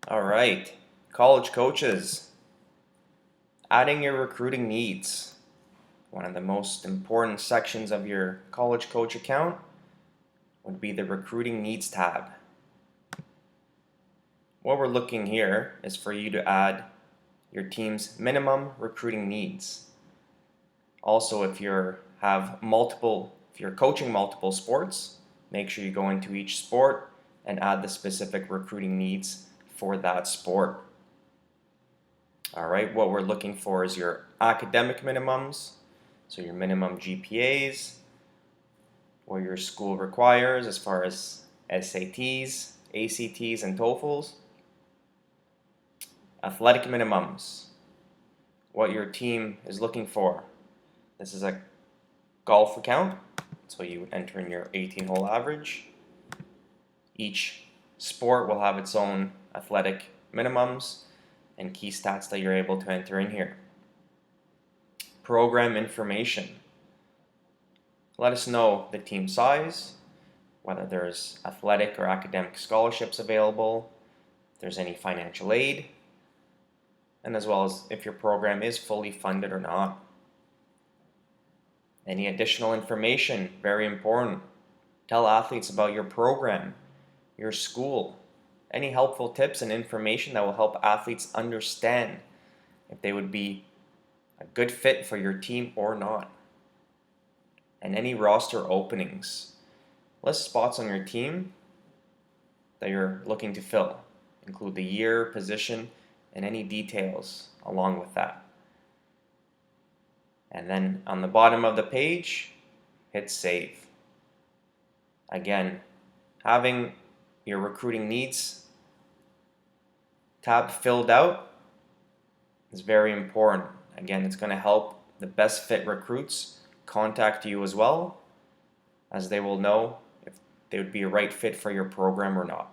All right, college coaches, adding your recruiting needs. One of the most important sections of your college coach account would be the recruiting needs tab. What we're looking here is for you to add your team's minimum recruiting needs. Also, if you're coaching multiple sports, make sure you go into each sport and add the specific recruiting needs for that sport. All right, what we're looking for is your academic minimums, so your minimum GPAs, what your school requires as far as SATs, ACTs, and TOEFLs. Athletic minimums, what your team is looking for. This is a golf account, so you would enter in your 18-hole average. Each sport will have its own athletic minimums and key stats that you're able to enter in here. Program information. Let us know the team size, whether there's athletic or academic scholarships available, if there's any financial aid, and as well as if your program is fully funded or not. Any additional information, very important. Tell athletes about your program, your school, any helpful tips and information that will help athletes understand if they would be a good fit for your team or not. And any roster openings. List spots on your team that you're looking to fill. Include the year, position, and any details along with that. And then on the bottom of the page, hit save. Again, having your recruiting needs tab filled out is very important. Again, it's going to help the best fit recruits contact you as well, as they will know if they would be a right fit for your program or not.